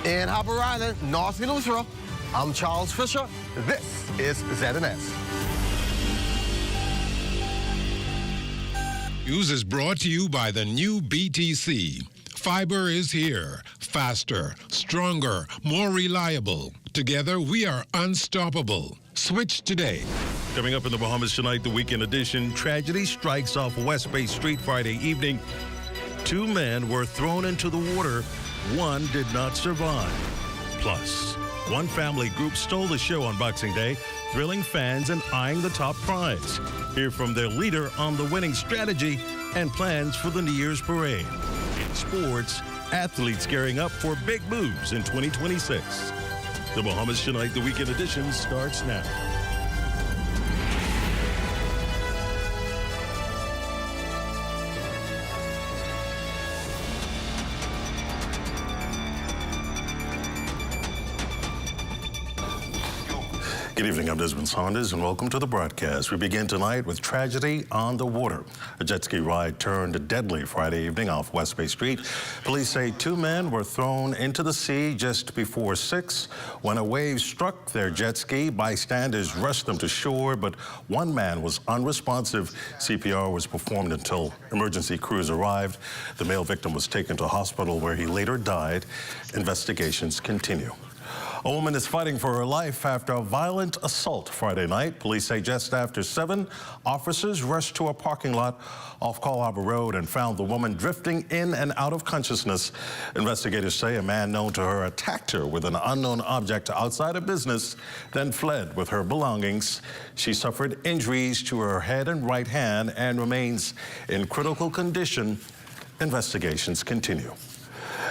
In Harper Island, North Eleuthera, I'm Charles Fisher. This is ZNS. News is brought to you by the new BTC. Fiber is here. Faster, stronger, more reliable. Together, we are unstoppable. Switch today. Coming up in the Bahamas tonight, the weekend edition, tragedy strikes off West Bay Street Friday evening. 2 men were thrown into the water. 1 did not survive. Plus, one family group stole the show on Boxing Day, thrilling fans and eyeing the top prize. Hear from their leader on the winning strategy and plans for the New Year's parade. In sports, athletes gearing up for big moves in 2026. The Bahamas tonight, the weekend edition starts now. Good evening, I'm Desmond Saunders, and welcome to the broadcast. We begin tonight with tragedy on the water. A jet ski ride turned deadly Friday evening off West Bay Street. Police say 2 men were thrown into the sea just before 6. When a wave struck their jet ski, bystanders rushed them to shore, but 1 man was unresponsive. CPR was performed until emergency crews arrived. The male victim was taken to hospital where he later died. Investigations continue. A woman is fighting for her life after a violent assault Friday night. Police say just after 7, officers rushed to a parking lot off Call Harbor Road and found the woman drifting in and out of consciousness. Investigators say a man known to her attacked her with an unknown object outside a business, then fled with her belongings. She suffered injuries to her head and right hand and remains in critical condition. Investigations continue.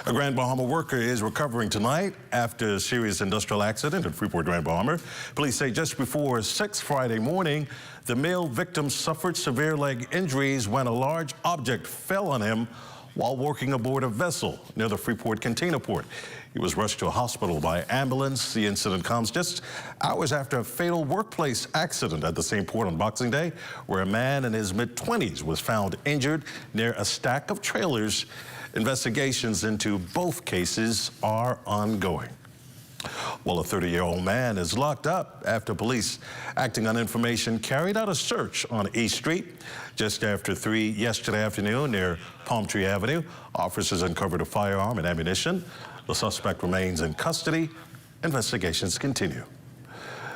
A Grand Bahama worker is recovering tonight after a serious industrial accident at Freeport Grand Bahama. Police say just before 6 Friday morning, the male victim suffered severe leg injuries when a large object fell on him while working aboard a vessel near the Freeport container port. He was rushed to a hospital by ambulance. The incident comes just hours after a fatal workplace accident at the same port on Boxing Day, where a man in his mid-20s was found injured near a stack of trailers. Investigations into both cases are ongoing. Well, a 30-year-old man is locked up after police, acting on information, carried out a search on East Street. Just after 3 yesterday afternoon near Palm Tree Avenue, officers uncovered a firearm and ammunition. The suspect remains in custody. Investigations continue.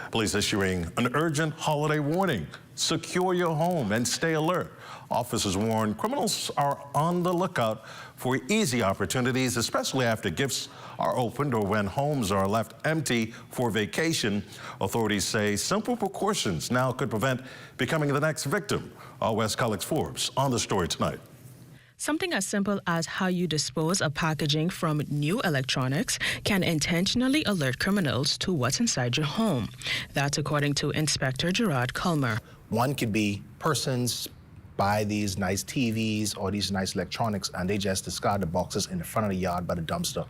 Police issuing an urgent holiday warning. Secure your home and stay alert. Officers warn criminals are on the lookout for easy opportunities, especially after gifts are opened or when homes are left empty for vacation. Authorities say simple precautions now could prevent becoming the next victim. Our West Colleague Forbes on the story tonight. Something as simple as how you dispose of packaging from new electronics can intentionally alert criminals to what's inside your home. That's according to Inspector Gerard Culmer. One could be persons buy these nice TVs or these nice electronics and they just discard the boxes in the front of the yard by the dumpster.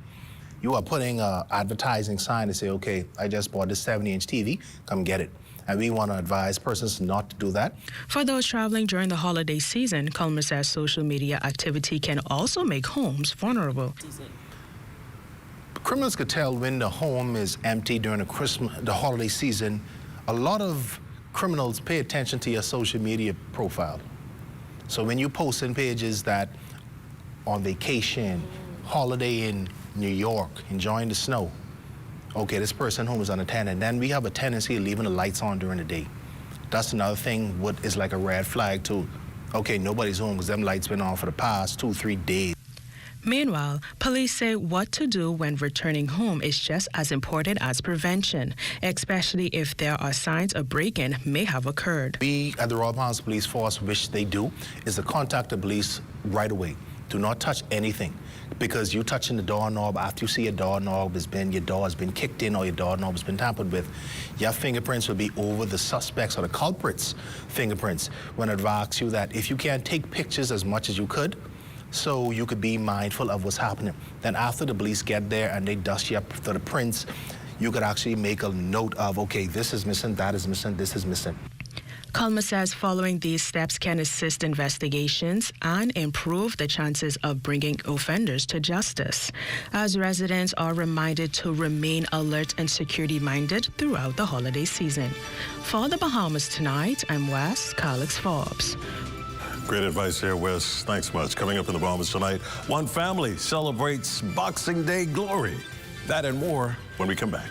You are putting an advertising sign to say, okay, I just bought this 70-inch TV, come get it. And we want to advise persons not to do that. For those traveling during the holiday season, Culmer says social media activity can also make homes vulnerable. Criminals could tell when the home is empty during the holiday season. A lot of criminals pay attention to your social media profile. So when you post in pages that on vacation, holiday in New York, enjoying the snow, okay, this person home is unattended. Then we have a tendency of leaving the lights on during the day. That's another thing, what is like a red flag to, okay, nobody's home because them lights been on for the past 2-3 days. Meanwhile, police say what to do when returning home is just as important as prevention, especially if there are signs a break-in may have occurred. We at the Royal Bahamas Police Force, which they do, is to contact the police right away. Do not touch anything, because you touching the doorknob after you see your doorknob your door has been kicked in or your doorknob has been tampered with, your fingerprints will be over the suspects or the culprits' fingerprints. When it asks you that if you can't take pictures as much as you could, so you could be mindful of what's happening. Then after the police get there and they dust you up for the prints, you could actually make a note of, okay, this is missing, that is missing, this is missing. Culmer says following these steps can assist investigations and improve the chances of bringing offenders to justice, as residents are reminded to remain alert and security-minded throughout the holiday season. For the Bahamas Tonight, I'm Wes Calix Forbes. Great advice here, Wes. Thanks much. Coming up in the Bahamas Tonight, one family celebrates Boxing Day glory. That and more when we come back.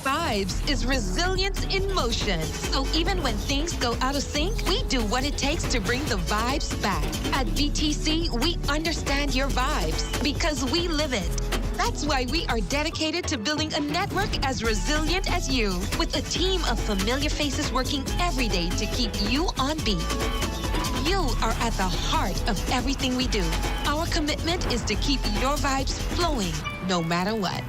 Vibes is resilience in motion. So even when things go out of sync, we do what it takes to bring the vibes back. At BTC, we understand your vibes because we live it. That's why we are dedicated to building a network as resilient as you, with a team of familiar faces working every day to keep you on beat. You are at the heart of everything we do. Our commitment is to keep your vibes flowing, no matter what.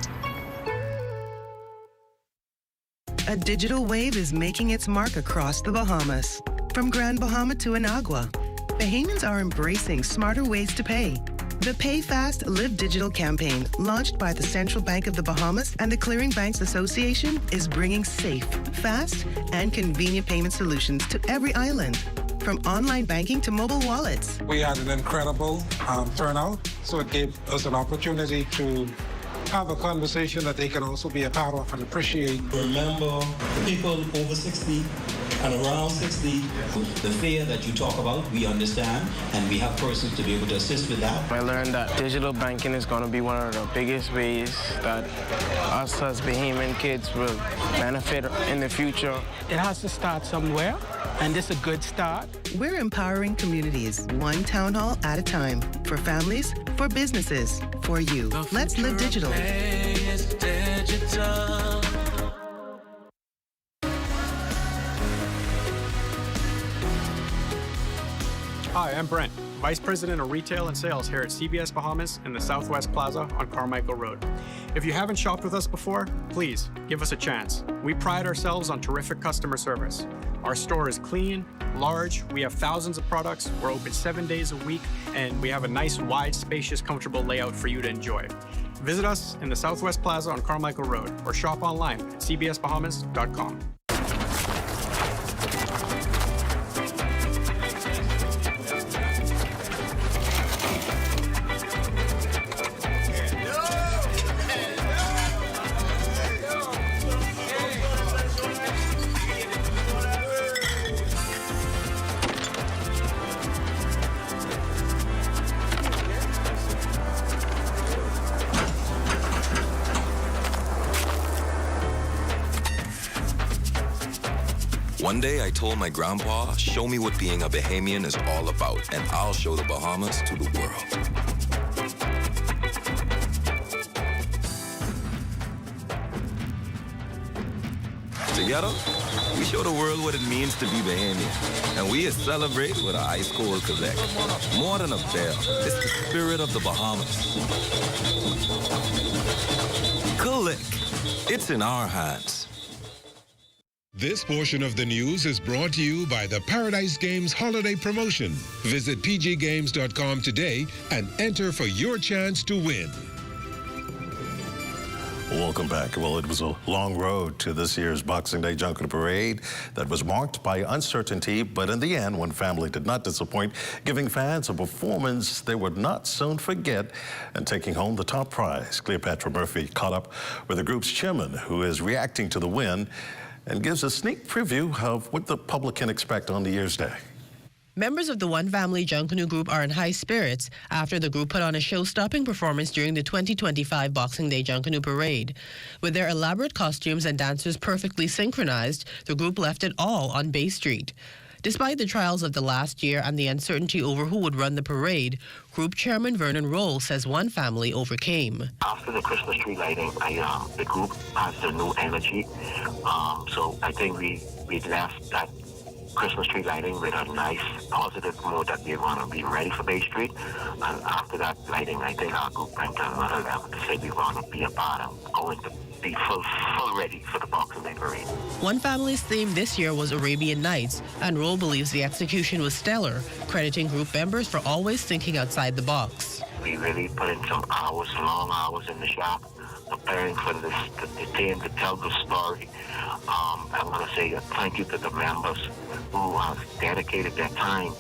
A digital wave is making its mark across the Bahamas. From Grand Bahama to Anagua, Bahamians are embracing smarter ways to pay. The Pay Fast, Live Digital campaign, launched by the Central Bank of the Bahamas and the Clearing Banks Association, is bringing safe, fast, and convenient payment solutions to every island, from online banking to mobile wallets. We had an incredible turnout, so it gave us an opportunity to have a conversation that they can also be a part of and appreciate. Remember, people over 60 and around 60, the fear that you talk about, we understand, and we have persons to be able to assist with that. I learned that digital banking is going to be one of the biggest ways that us as Bahamian kids will benefit in the future. It has to start somewhere, and this is a good start. We're empowering communities, one town hall at a time, for families, for businesses, for you. Let's live digital. Hi, I'm Brent, Vice President of Retail and Sales here at CBS Bahamas in the Southwest Plaza on Carmichael Road. If you haven't shopped with us before, please give us a chance. We pride ourselves on terrific customer service. Our store is clean, large, we have thousands of products, we're open 7 days a week, and we have a nice, wide, spacious, comfortable layout for you to enjoy. Visit us in the Southwest Plaza on Carmichael Road or shop online at cbsbahamas.com. One day I told my grandpa, show me what being a Bahamian is all about, and I'll show the Bahamas to the world. Together, we show the world what it means to be Bahamian, and we celebrate with an ice cold Quebec. More than a bell, it's the spirit of the Bahamas. Click. It's in our hands. This portion of the news is brought to you by the Paradise Games Holiday Promotion. Visit pggames.com today and enter for your chance to win. Welcome back. Well, it was a long road to this year's Boxing Day Junkanoo Parade that was marked by uncertainty, but in the end, one family did not disappoint, giving fans a performance they would not soon forget and taking home the top prize. Cleopatra Murphy caught up with the group's chairman, who is reacting to the win and gives a sneak preview of what the public can expect on New Year's Day. Members of the One Family Junkanoo group are in high spirits after the group put on a show-stopping performance during the 2025 Boxing Day Junkanoo Parade. With their elaborate costumes and dancers perfectly synchronized, the group left it all on Bay Street. Despite the trials of the last year and the uncertainty over who would run the parade, Group Chairman Vernon Roll says One Family overcame. After the Christmas tree lighting, the group has a new energy. So I think we left that Christmas tree lighting with a nice positive mood that we want to be ready for Bay Street. And after that lighting, I think our group went to another level to say we want to be a part of going to be full ready for the Boxing Day Parade. One Family's theme this year was Arabian Nights, and Roll believes the execution was stellar, crediting group members for always thinking outside the box. We really put in some hours, long hours in the shop, preparing for this, the team to tell the story. I want to say thank you to the members who have dedicated their time,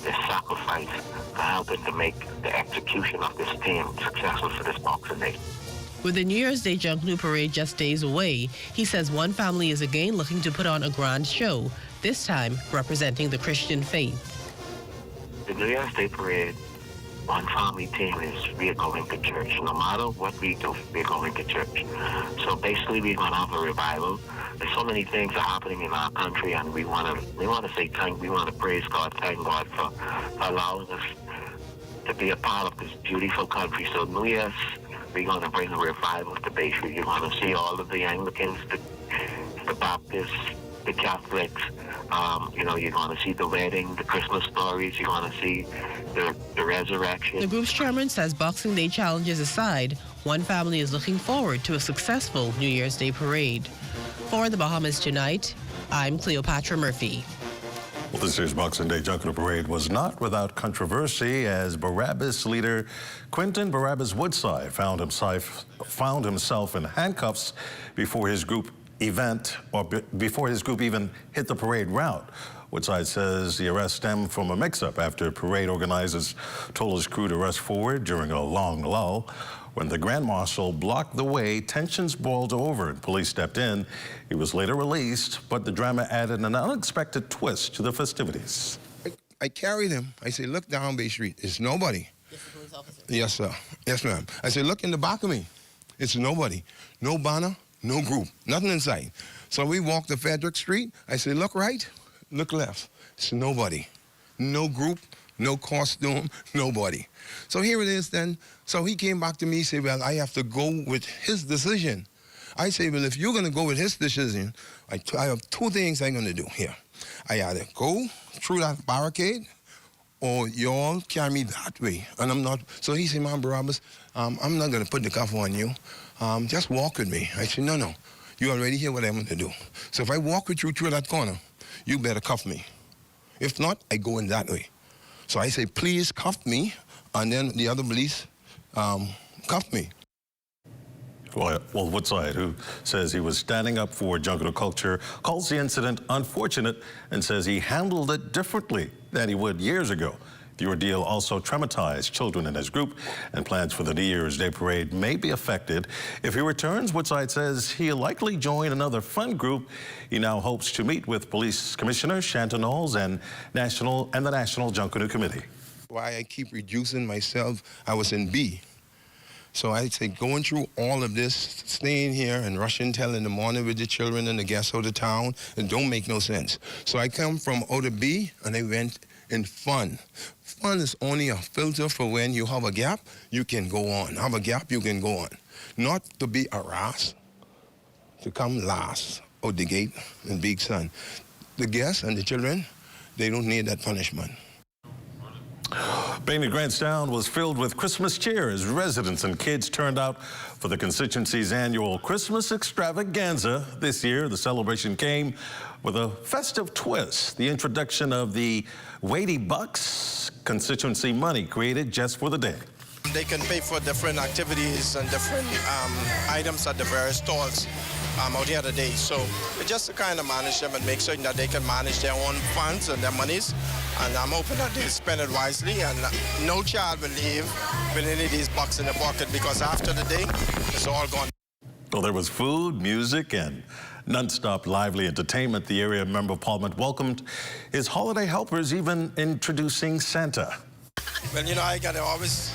their sacrifice for helping to make the execution of this team successful for this Boxing Day. With the New Year's Day Junkanoo Parade just days away, he says one family is again looking to put on a grand show, this time representing the Christian faith. The New Year's Day Parade, one family team is we're going to church. No matter what we do, we're going to church. So basically, we're going to have a revival. There's so many things are happening in our country, and we want to say we want to praise God, thank God for allowing us to be a part of this beautiful country. So New Year's, we're going to bring a revival to Bay Street. You're going to see all of the Anglicans, the Baptists, the Catholics. You're going to see the wedding, the Christmas stories. You're going to see the resurrection. The group's chairman says Boxing Day challenges aside, one family is looking forward to a successful New Year's Day parade. For the Bahamas Tonight, I'm Cleopatra Murphy. Well, this year's Boxing Day Junkanoo Parade was not without controversy as Barabbas leader Quentin Barabbas Woodside found himself in handcuffs before his group before his group even hit the parade route. Woodside says the arrest stemmed from a mix-up after parade organizers told his crew to rush forward during a long lull. When the Grand Marshal blocked the way, tensions boiled over and police stepped in. He was later released, but the drama added an unexpected twist to the festivities. I carried him. I said, look down Bay Street. It's nobody. Yes, sir. Yes, ma'am. I said, look in the back of me. It's nobody. No banner, no group, nothing inside. So we walked to Frederick Street. I said, look right, look left. It's nobody. No group, no costume, nobody. So here it is then. So he came back to me and said, well, I have to go with his decision. I say, well, if you're going to go with his decision, I have two things I'm going to do here. I either go through that barricade or y'all carry me that way. And I'm not. So he said, man, Barabbas, I'm not going to put the cuff on you. Just walk with me. I said, no. You already hear what I'm going to do. So if I walk with you through that corner, you better cuff me. If not, I go in that way. So I say, please cuff me. And then the other police cuffed me. Well, Woodside, who says he was standing up for Junkanoo culture, calls the incident unfortunate and says he handled it differently than he would years ago. The ordeal also traumatized children in his group, and plans for the New Year's Day parade may be affected. If he returns, Woodside says he'll likely join another fun group. He now hopes to meet with Police Commissioner Shanton Knowles and the National Junkanoo Committee. Why I keep reducing myself, I was in B. So I'd say going through all of this, staying here and rushing till in the morning with the children and the guests out of town, it don't make no sense. So I come from out of B and I went in fun. Fun is only a filter for when you have a gap, you can go on. Have a gap, you can go on. Not to be harassed, to come last out the gate in Big Sun. The guests and the children, they don't need that punishment. Bainey Grantstown was filled with Christmas cheer as residents and kids turned out for the constituency's annual Christmas extravaganza. This year, the celebration came with a festive twist, the introduction of the Weighty Bucks, constituency money created just for the day. They can pay for different activities and different items at the various stalls out here today. So it's just to kind of manage them and make certain that they can manage their own funds and their monies. And I'm hoping that they spend it wisely and no child will leave with any of these bucks in their pocket because after the day, it's all gone. Well, there was food, music, and non-stop lively entertainment. The area member of parliament welcomed his holiday helpers, even introducing Santa. Well, you know, I gotta always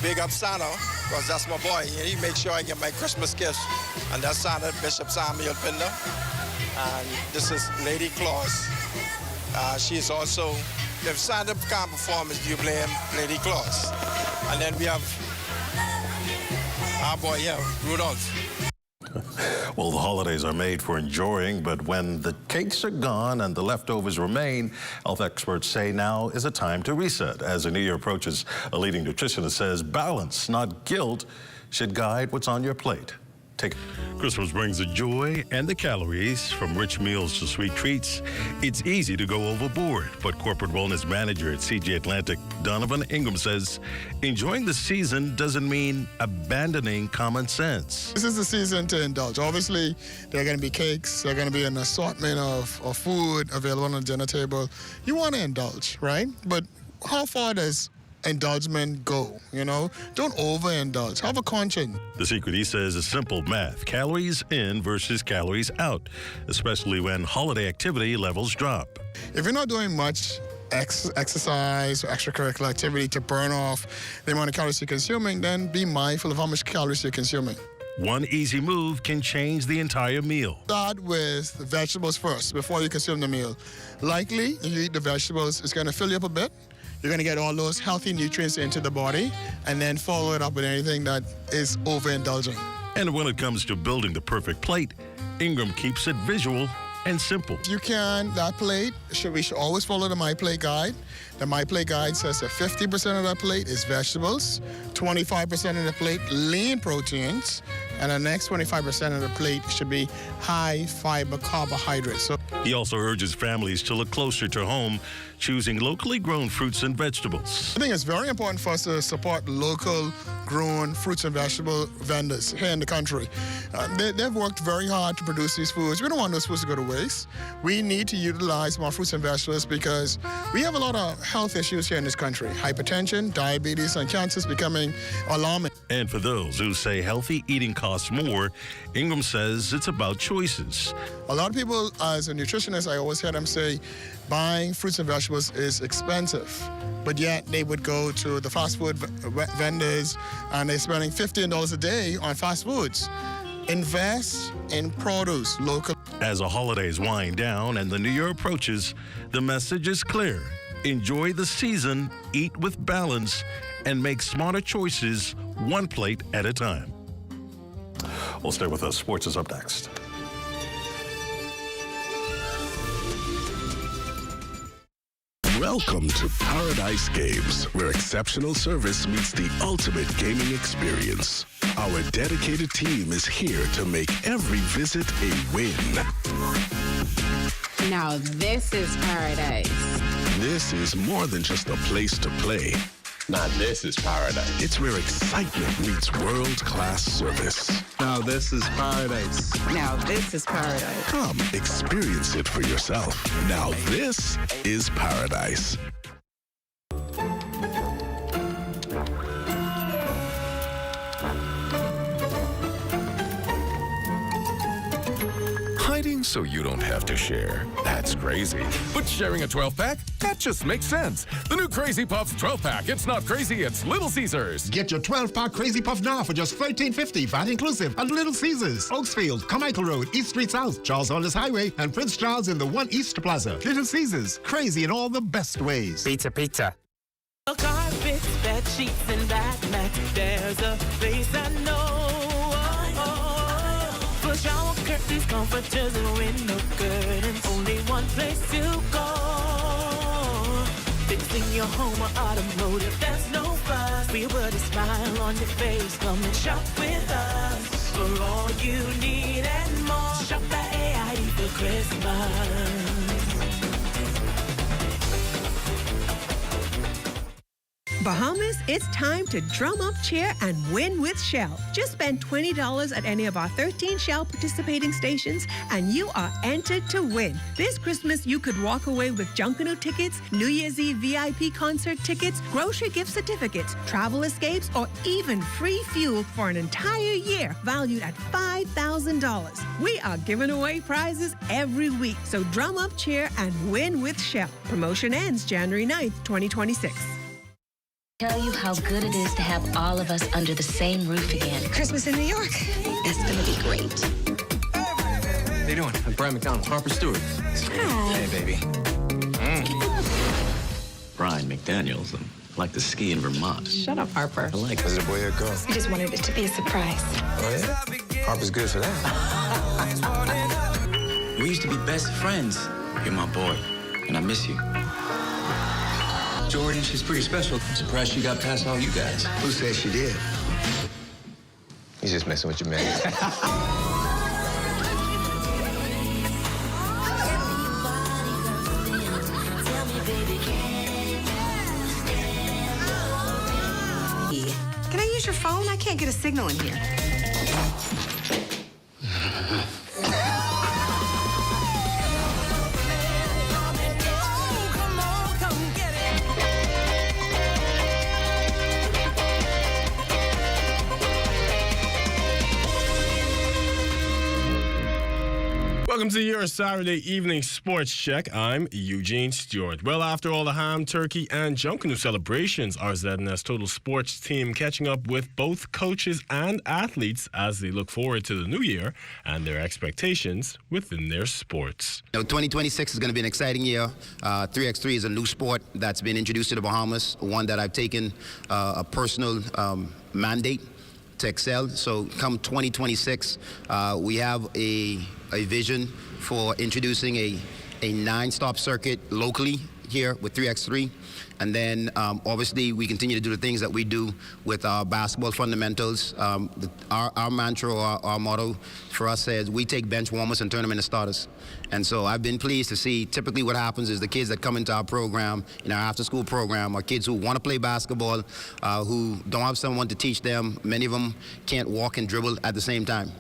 big up Santa, because that's my boy. He makes sure I get my Christmas gifts. And that's Santa, Bishop Samuel Pinder. And this is Lady Claus. She's also, if Santa can't perform, you blame Lady Claus. And then we have our boy here, Rudolph. Well, the holidays are made for enjoying, but when the cakes are gone and the leftovers remain, health experts say now is a time to reset. As the new year approaches, a leading nutritionist says balance, not guilt, should guide what's on your plate. Christmas brings the joy and the calories, from rich meals to sweet treats. It's easy to go overboard, but corporate wellness manager at CJ Atlantic, Donovan Ingram, says enjoying the season doesn't mean abandoning common sense. This is the season to indulge. Obviously, there are going to be cakes, there are going to be an assortment of food available on the dinner table. You want to indulge, right? But how far does indulgement go? You know, don't overindulge. Have a conscience. The secret, he says, is simple math: calories in versus calories out, especially when holiday activity levels drop. If you're not doing much exercise or extracurricular activity to burn off the amount of calories you're consuming, then be mindful of how much calories you're consuming. One easy move can change the entire meal. Start with vegetables first before you consume the meal. Likely, if you eat the vegetables, it's going to fill you up a bit. You're going to get all those healthy nutrients into the body, and then follow it up with anything that is overindulging. And when it comes to building the perfect plate, Ingram keeps it visual and simple. You can, that plate, we should always follow the My Plate guide. The My Plate guide says that 50% of that plate is vegetables, 25% of the plate lean proteins, and the next 25% of the plate should be high fiber carbohydrates. So he also urges families to look closer to home, choosing locally grown fruits and vegetables. I think it's very important for us to support local grown fruits and vegetable vendors here in the country. They've worked very hard to produce these foods. We don't want those foods to go to waste. We need to utilize more fruits and vegetables because we have a lot of health issues here in this country. Hypertension, diabetes, and cancer is becoming alarming. And for those who say healthy eating costs more, Ingram says it's about choices. A lot of people, as a nutritionist, I always hear them say buying fruits and vegetables is expensive. But yet they would go to the fast food vendors and they're spending $15 a day on fast foods. Invest in produce, local. As the holidays wind down and the new year approaches, the message is clear. Enjoy the season, eat with balance, and make smarter choices one plate at a time. We'll stay with us. Sports is up next. Welcome to Paradise Games, where exceptional service meets the ultimate gaming experience. Our dedicated team is here to make every visit a win. Now this is paradise. This is more than just a place to play. Now this is paradise. It's where excitement meets world-class service. Now this is paradise. Now this is paradise. Come experience it for yourself. Now this is paradise. Hiding so you don't have to share. That's crazy. But sharing a 12-pack? That just makes sense. The new Crazy Puffs 12-pack. It's not crazy, it's Little Caesars. Get your 12-pack Crazy Puff now for just $13.50, VAT inclusive, at Little Caesars, Oaksfield, Carmichael Road, East Street South, Charles Hollis Highway, and Prince Charles in the One East Plaza. Little Caesars, crazy in all the best ways. Pizza, pizza. Carpets, bed sheets, and bath mats. There's a place I know. For shower curtains, comforters, and window curtains. Only one place to go. Fixing your home or automotive, there's no fuss. We put a smile on your face. Come and shop with us. For all you need and more. Shop at AID for Christmas. Bahamas, it's time to drum up, cheer, and win with Shell. Just spend $20 at any of our 13 Shell participating stations, and you are entered to win. This Christmas, you could walk away with Junkanoo tickets, New Year's Eve VIP concert tickets, grocery gift certificates, travel escapes, or even free fuel for an entire year, valued at $5,000. We are giving away prizes every week, so drum up, cheer, and win with Shell. Promotion ends January 9th, 2026. Tell you how good it is to have all of us under the same roof again. Christmas in New York. It's gonna be great. How you doing? I'm Brian McDonald, Harper Stewart. Hi. Hey, baby. Brian McDaniels. I like to ski in Vermont. Shut up, Harper. I like Was it a boy or a girl? We just wanted it to be a surprise. Oh, yeah? Harper's good for that. We used to be best friends. You're my boy, and I miss you. Jordan, she's pretty special. I'm surprised she got past all you guys. Who says she did? He's just messing with your man. Can I use your phone? I can't get a signal in here. Welcome to your Saturday evening sports check. I'm Eugene Stewart. Well, after all the ham, turkey, and Junkanoo celebrations, our ZNS Total Sports team catching up with both coaches and athletes as they look forward to the new year and their expectations within their sports. 2026 is going to be an exciting year. 3x3 is a new sport that's been introduced to the Bahamas, one that I've taken a personal mandate to excel. So come 2026, we have a vision for introducing a 9-stop circuit locally here with 3x3. And then obviously we continue to do the things that we do with our basketball fundamentals. Our mantra, or our motto for us says we take bench warmers and turn them into starters. And so I've been pleased to see typically what happens is the kids that come into our program, in our after school program, are kids who want to play basketball, who don't have someone to teach them. Many of them can't walk and dribble at the same time.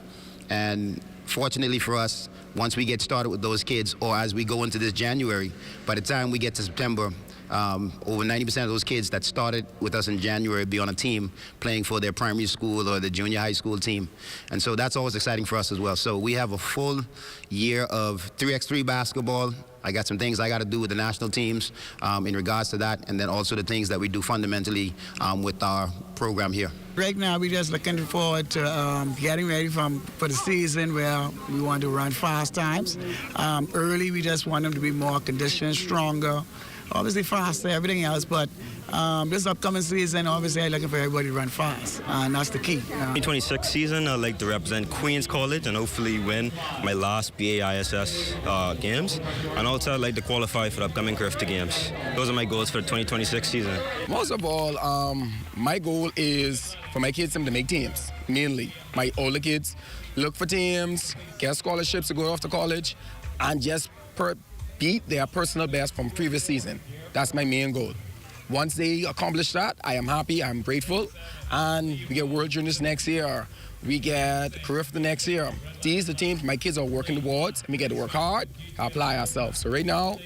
And fortunately for us, once we get started with those kids, or as we go into this January, by the time we get to September, over 90% of those kids that started with us in January be on a team playing for their primary school or the junior high school team. And so that's always exciting for us as well. So we have a full year of 3x3 basketball. I got some things I got to do with the national teams in regards to that, and then also the things that we do fundamentally with our program here. Right now, we're just looking forward to getting ready for the season where we want to run fast times. Early, we just want them to be more conditioned, stronger, obviously faster, everything else, but this upcoming season, obviously, I'm looking for everybody to run fast, and that's the key. 2026 season, I'd like to represent Queens College and hopefully win my last BAISS games, and also I'd like to qualify for the upcoming CRIFTA games. Those are my goals for the 2026 season. Most of all, my goal is for my kids to make teams, mainly. My older kids look for teams, get scholarships to go off to college, and just beat their personal best from previous season. That's my main goal. Once they accomplish that, I am happy, I'm grateful, and we get World Juniors next year. We get CRIFTA next year. These are the teams my kids are working towards, and we get to work hard, apply ourselves. So right now,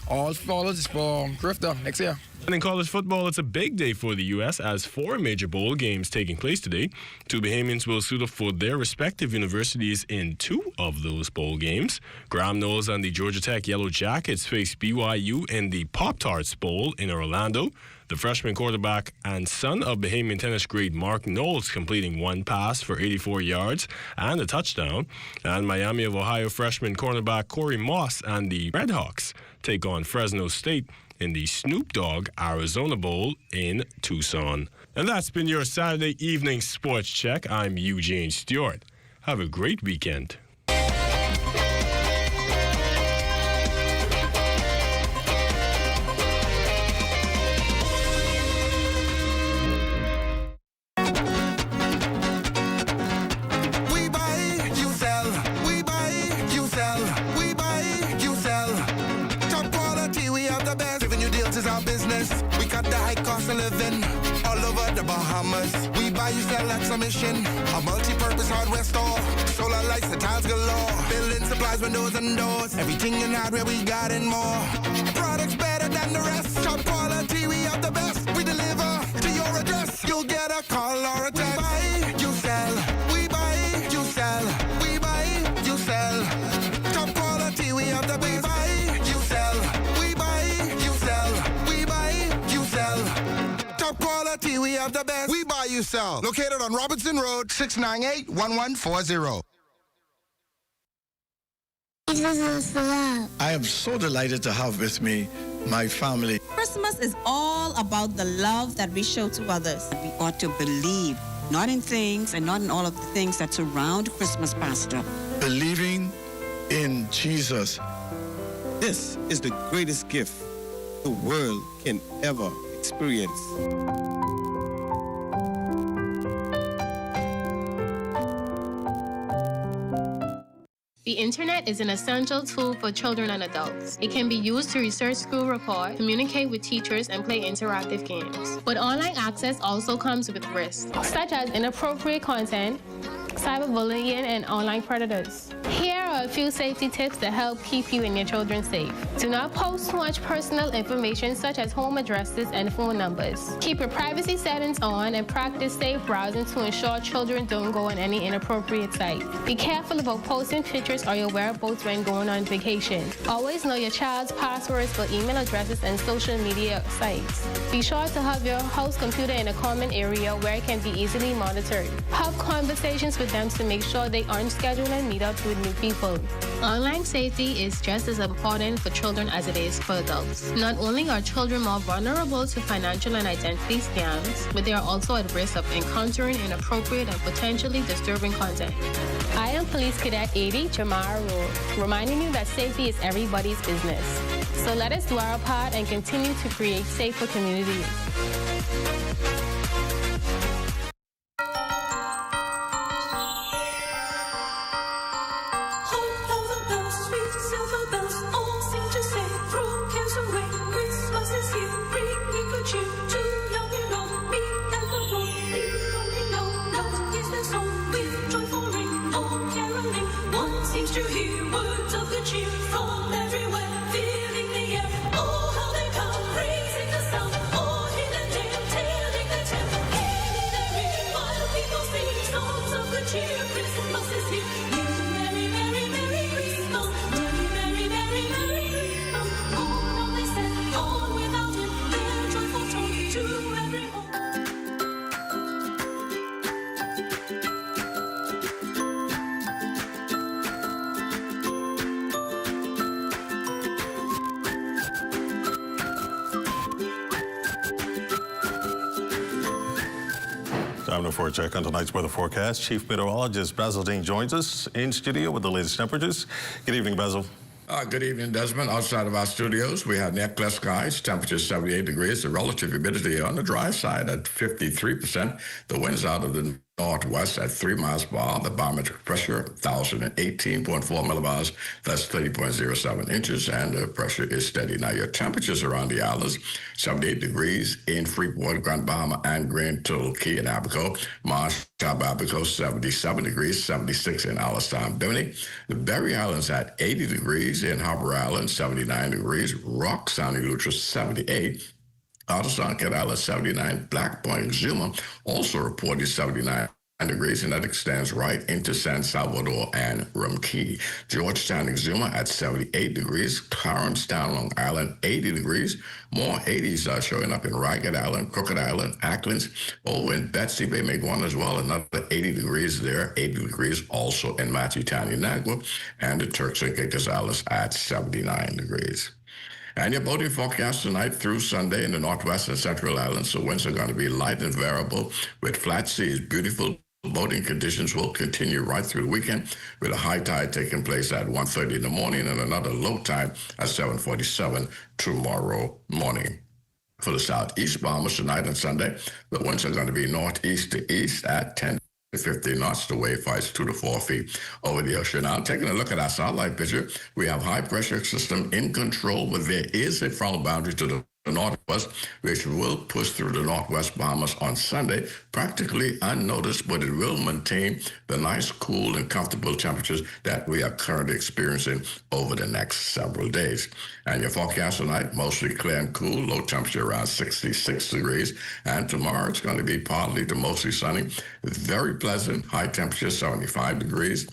all follows for CRIFTA next year. And in college football, it's a big day for the U.S. as 4 major bowl games taking place today. 2 Bahamians will suit up for their respective universities in 2 of those bowl games. Graham Knowles and the Georgia Tech Yellow Jackets face BYU in the Pop-Tarts Bowl in Orlando. The freshman quarterback and son of Bahamian tennis great Mark Knowles completing 1 pass for 84 yards and a touchdown. And Miami of Ohio freshman cornerback Corey Moss and the Redhawks take on Fresno State in the Snoop Dogg Arizona Bowl in Tucson. And that's been your Saturday evening sports check. I'm Eugene Stewart. Have a great weekend. Living all over the Bahamas. We buy you sell at submission. A multi-purpose hardware store. Solar lights, the tiles galore. Building supplies, windows and doors. Everything in hardware we got and more. Products better than the rest. Top quality, we have the best. We deliver to your address. You'll get a call or a text. We buy, you sell. We buy, you sell. We buy, you sell. Top quality, we have the best. We buy, you sell. We buy, you sell. We buy, you sell. Top quality, we have the best. We buy, you sell. Located on Robinson Road, 698-1140. I am so delighted to have with me my family. Christmas is all about the love that we show to others. We ought to believe, not in things and not in all of the things that surround Christmas, Pastor. Believing in Jesus. This is the greatest gift the world can ever experience. The internet is an essential tool for children and adults. It can be used to research school reports, communicate with teachers, and play interactive games. But online access also comes with risks, such as inappropriate content, cyberbullying, and online predators. Here are a few safety tips to help keep you and your children safe. Do not post too much personal information such as home addresses and phone numbers. Keep your privacy settings on and practice safe browsing to ensure children don't go on any inappropriate sites. Be careful about posting pictures or your whereabouts when going on vacation. Always know your child's passwords for email addresses and social media sites. Be sure to have your house computer in a common area where it can be easily monitored. Have conversations with them to make sure they aren't scheduling meetups with new people. Online safety is just as important for children as it is for adults. Not only are children more vulnerable to financial and identity scams, but they are also at risk of encountering inappropriate and potentially disturbing content. I am Police Cadet 80 Jamara Rule, reminding you that safety is everybody's business. So let us do our part and continue to create safer communities. To hear words of good cheer from everywhere, filling the air. Oh, how they come, raising the sound. Oh, hit and dare, telling the tale. Getting their ring while people sing songs of good cheer. Christmas is here. Merry, merry, merry Christmas. Merry, merry, merry, merry Christmas. Oh, they said, on without him, their joyful tone to every home. Time for a check on tonight's weather forecast. Chief Meteorologist Basil Dean joins us in studio with the latest temperatures. Good evening, Basil. Good evening, Desmond. Outside of our studios, we have near-clear skies, temperature 78 degrees, the relative humidity on the dry side at 53%. The winds out of the northwest at 3 miles per hour. The barometric pressure, 1,018.4 millibars. That's 30.07 inches, and the pressure is steady. Now, your temperatures around the islands, 78 degrees in Freeport, Grand Bahama, and Grand Turtle Key in Abaco. Marsh, Abaco, 77 degrees, 76 in Alistown, Bimini. The Berry Islands at 80 degrees in Harbor Island, 79 degrees. Rock Sound, Eleuthera, 78. Outer Island, 79. Black Point, Exuma, also reported 79 degrees, and that extends right into San Salvador and Rum Key. Georgetown, Exuma at 78 degrees. Clarence Town, Long Island, 80 degrees. More 80s are showing up in Ragged Island, Crooked Island, Acklands. Oh, in Betsy Bay, Meguan as well, another 80 degrees there. 80 degrees also in Matsutown, Inagua, and the Turks and Caicos Islands at 79 degrees. And your boating forecast tonight through Sunday in the northwest and central islands. So winds are going to be light and variable with flat seas. Beautiful boating conditions will continue right through the weekend with a high tide taking place at 1:30 in the morning and another low tide at 7:47 tomorrow morning. For the southeast bombers tonight and Sunday, the winds are going to be northeast to east at 10 to 50 knots. The wave heights 2 to 4 feet over the ocean. Now, taking a look at our satellite picture, we have high pressure system in control, but there is a frontal boundary to the northwest, which will push through the northwest Bahamas on Sunday, practically unnoticed, but it will maintain the nice, cool, and comfortable temperatures that we are currently experiencing over the next several days. And your forecast tonight, mostly clear and cool, low temperature around 66 degrees. And tomorrow, it's going to be partly to mostly sunny, very pleasant, high temperature, 75 degrees.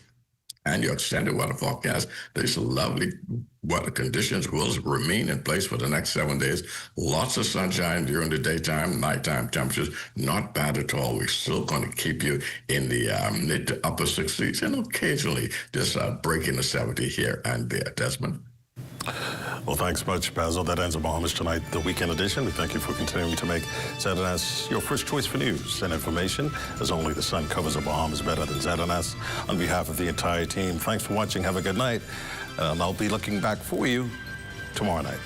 And your extended weather forecast, these lovely weather conditions will remain in place for the next 7 days. Lots of sunshine during the daytime, nighttime temperatures, not bad at all. We're still going to keep you in the mid to upper 60s and occasionally just breaking the 70 here and there. Desmond? Well, thanks much, Basil. That ends the Bahamas Tonight, the weekend edition. We thank you for continuing to make ZNS your first choice for news and information, as only the sun covers the Bahamas better than ZNS. On behalf of the entire team, thanks for watching. Have a good night. And I'll be looking back for you tomorrow night.